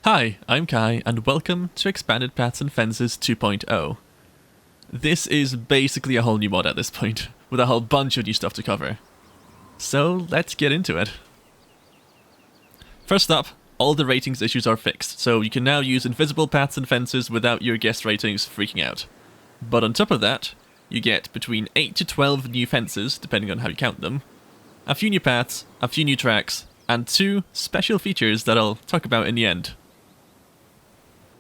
Hi, I'm Kai, and welcome to Expanded Paths and Fences 2.0. This is basically a whole new mod at this point, with a whole bunch of new stuff to cover. So let's get into it. First up, all the ratings issues are fixed, so you can now use invisible paths and fences without your guest ratings freaking out. But on top of that, you get between 8 to 12 new fences, depending on how you count them, a few new paths, a few new tracks, and 2 special features that I'll talk about in the end.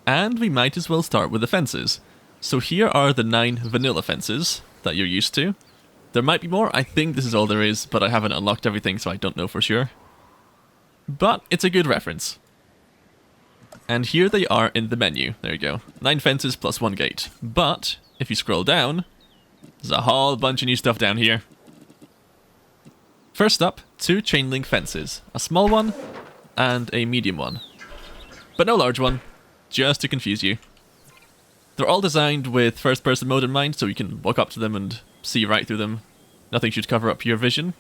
And we might as well start with the fences. So here are the 9 vanilla fences that you're used to. There might be more, I think this is all there is, but I haven't unlocked everything so I don't know for sure. But it's a good reference. And here they are in the menu, there you go. 9 fences plus 1 gate. But, if you scroll down, there's a whole bunch of new stuff down here. First up, 2 chain link fences. A small one, and a medium one. But no large one. Just to confuse you. They're all designed with first-person mode in mind, so you can walk up to them and see right through them. Nothing should cover up your vision.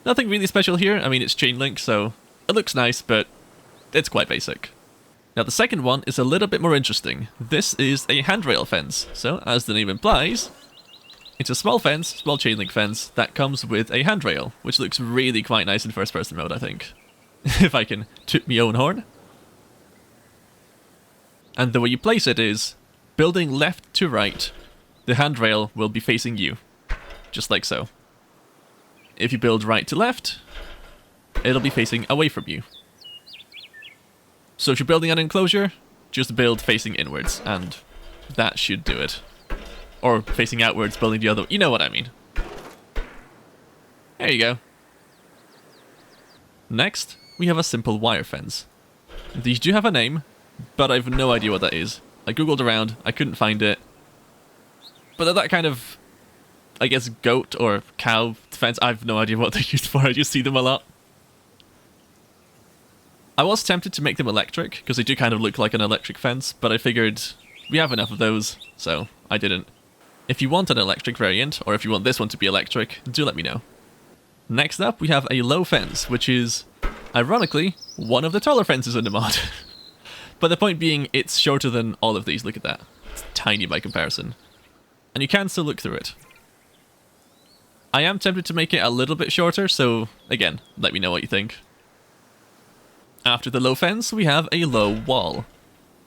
Nothing really special here. I mean, it's chain link, so it looks nice, but it's quite basic. Now, the second one is a little bit more interesting. This is a handrail fence, so as the name implies, it's a small fence, small chain link fence, that comes with a handrail, which looks really quite nice in first-person mode, I think. If I can toot me own horn. And the way you place it is, building left to right, the handrail will be facing you. Just like so. If you build right to left, it'll be facing away from you. So if you're building an enclosure, just build facing inwards, and that should do it. Or facing outwards, building the other, you know what I mean. There you go. Next, we have a simple wire fence. These do have a name, but I have no idea what that is. I googled around, I couldn't find it. But they're that kind of, I guess, goat or cow fence. I have no idea what they're used for, I just see them a lot. I was tempted to make them electric, because they do kind of look like an electric fence, but I figured we have enough of those, so I didn't. If you want an electric variant, or if you want this one to be electric, do let me know. Next up, we have a low fence, which is, ironically, one of the taller fences in the mod. But the point being, it's shorter than all of these, look at that. It's tiny by comparison. And you can still look through it. I am tempted to make it a little bit shorter, so again, let me know what you think. After the low fence, we have a low wall.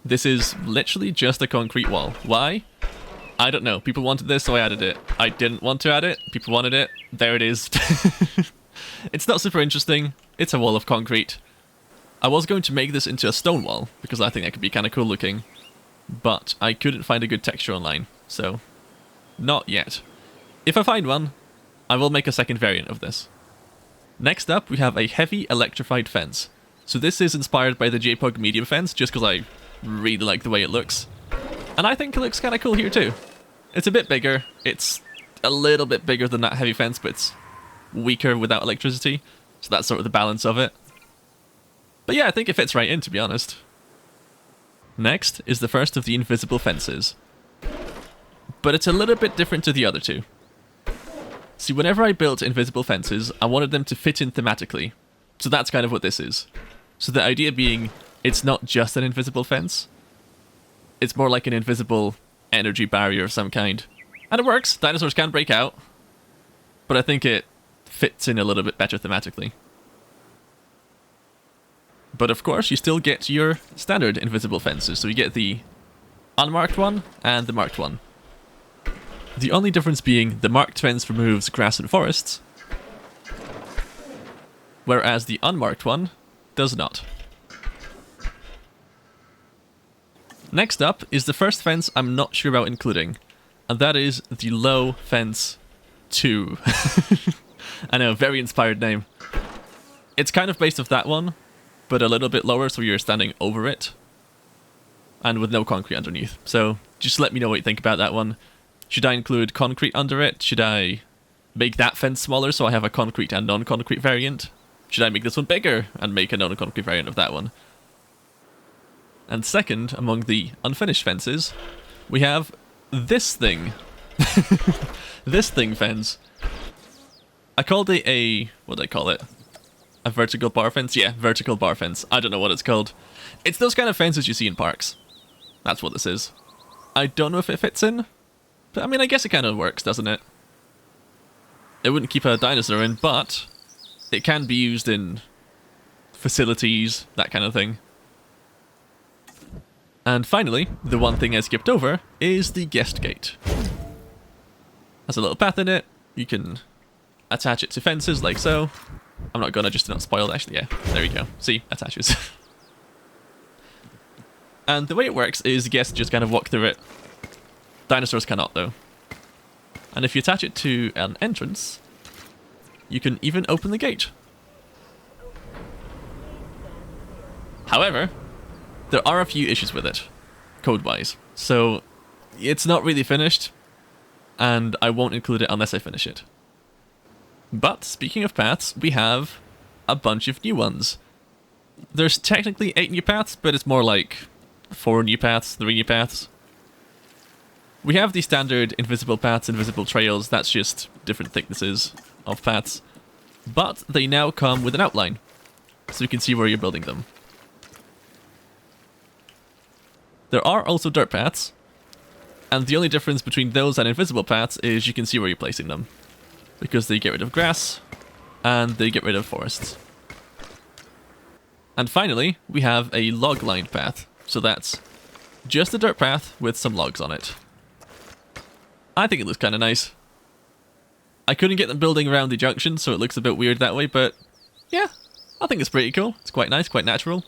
This is literally just a concrete wall. Why? I don't know. People wanted this, so I added it. I didn't want to add it. People wanted it. There it is. It's not super interesting. It's a wall of concrete. I was going to make this into a stone wall, because I think that could be kind of cool looking. But I couldn't find a good texture online, so not yet. If I find one, I will make a second variant of this. Next up, we have a heavy electrified fence. So this is inspired by the JPUG medium fence, just because I really like the way it looks. And I think it looks kind of cool here too. It's a bit bigger. It's a little bit bigger than that heavy fence, but it's weaker without electricity. So that's sort of the balance of it. But yeah, I think it fits right in, to be honest. Next is the first of the invisible fences. But it's a little bit different to the other two. See, whenever I built invisible fences, I wanted them to fit in thematically. So that's kind of what this is. So the idea being, it's not just an invisible fence. It's more like an invisible energy barrier of some kind. And it works, dinosaurs can break out. But I think it fits in a little bit better thematically. But of course, you still get your standard invisible fences. So you get the unmarked one and the marked one. The only difference being the marked fence removes grass and forests, whereas the unmarked one does not. Next up is the first fence I'm not sure about including, and that is the low fence 2. I know, very inspired name. It's kind of based off that one, but a little bit lower, so you're standing over it. And with no concrete underneath. So just let me know what you think about that one. Should I include concrete under it? Should I make that fence smaller so I have a concrete and non-concrete variant? Should I make this one bigger and make a non-concrete variant of that one? And second, among the unfinished fences, we have this thing. This thing fence. I called it a... what did I call it? A vertical bar fence? Yeah, vertical bar fence. I don't know what it's called. It's those kind of fences you see in parks. That's what this is. I don't know if it fits in, but I mean, I guess it kind of works, doesn't it? It wouldn't keep a dinosaur in, but it can be used in facilities, that kind of thing. And finally, the one thing I skipped over is the guest gate. Has a little path in it. You can attach it to fences like so. I'm not gonna, just to not spoil it. Actually, yeah, there you go. See, attaches. And the way it works is guests just kind of walk through it. Dinosaurs cannot, though. And if you attach it to an entrance, you can even open the gate. However, there are a few issues with it, code-wise. So, it's not really finished, and I won't include it unless I finish it. But, speaking of paths, we have a bunch of new ones. There's technically 8 new paths, but it's more like 4 new paths, 3 new paths. We have the standard invisible paths, invisible trails, that's just different thicknesses of paths. But they now come with an outline, so you can see where you're building them. There are also dirt paths, and the only difference between those and invisible paths is you can see where you're placing them, because they get rid of grass, and they get rid of forests. And finally, we have a log-lined path, so that's just a dirt path with some logs on it. I think it looks kind of nice. I couldn't get them building around the junction, so it looks a bit weird that way, but yeah, I think it's pretty cool. It's quite nice, quite natural.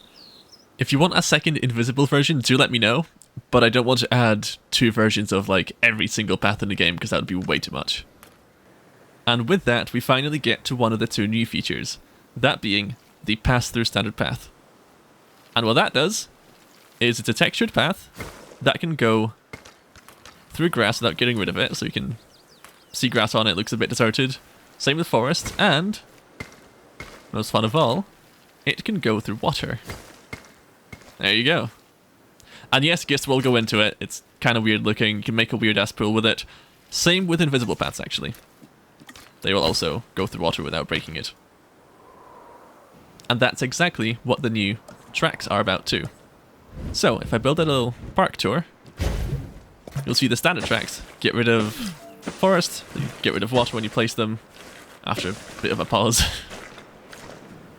If you want a second invisible version, do let me know, but I don't want to add 2 versions of like every single path in the game, because that would be way too much. And with that, we finally get to one of the 2 new features, that being the pass-through standard path. And what that does is it's a textured path that can go through grass without getting rid of it, so you can see grass on it, looks a bit deserted. Same with forest, and most fun of all, it can go through water. There you go. And yes, gist will go into it. It's kind of weird looking. You can make a weird ass pool with it. Same with invisible paths, actually. They will also go through water without breaking it. And that's exactly what the new tracks are about too. So, if I build a little park tour, you'll see the standard tracks. Get rid of forest, get rid of water when you place them, after a bit of a pause.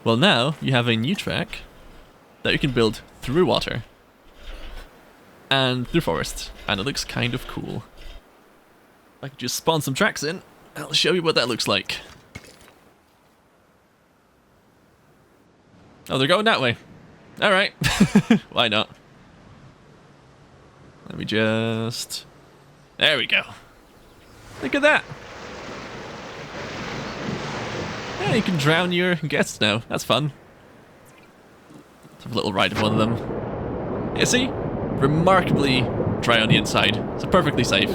Well, now you have a new track that you can build through water and through forest, and it looks kind of cool. I can just spawn some tracks in, and I'll show you what that looks like. Oh, they're going that way. Alright. Why not? Let me just... There we go. Look at that. Yeah, you can drown your guests now. That's fun. Let's have a little ride of one of them. Yeah, see? Remarkably dry on the inside. So perfectly safe.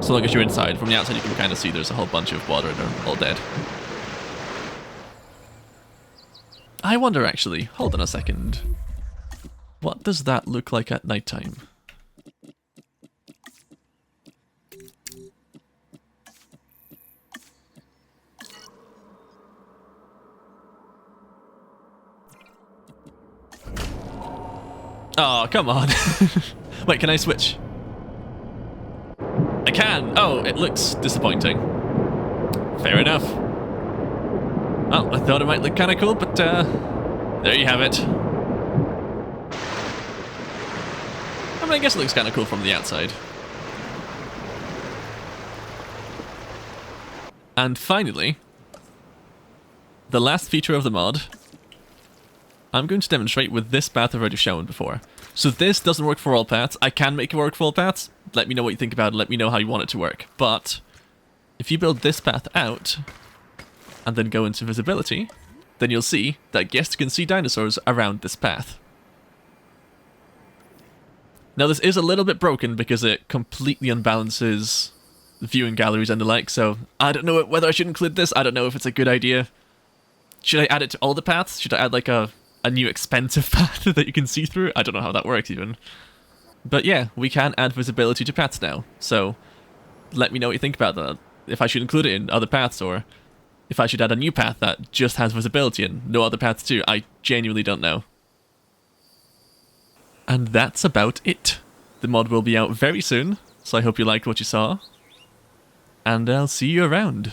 So long as you're inside. From the outside you can kind of see there's a whole bunch of water and they're all dead. I wonder actually, hold on a second. What does that look like at nighttime? Oh, come on. Wait, can I switch? I can! Oh, it looks disappointing. Fair enough. Well, I thought it might look kind of cool, but there you have it. I mean, I guess it looks kind of cool from the outside. And finally, the last feature of the mod, I'm going to demonstrate with this path I've already shown before. So this doesn't work for all paths. I can make it work for all paths. Let me know what you think about it. Let me know how you want it to work. But if you build this path out and then go into visibility, then you'll see that guests can see dinosaurs around this path. Now this is a little bit broken because it completely unbalances viewing galleries and the like, so I don't know whether I should include this. I don't know if it's a good idea. Should I add it to all the paths? Should I add like a new expensive path that you can see through? I don't know how that works even. But yeah, we can add visibility to paths now, so let me know what you think about that. If I should include it in other paths, or If I should add a new path that just has visibility and no other paths too, I genuinely don't know. And that's about it. The mod will be out very soon, so I hope you liked what you saw. And I'll see you around.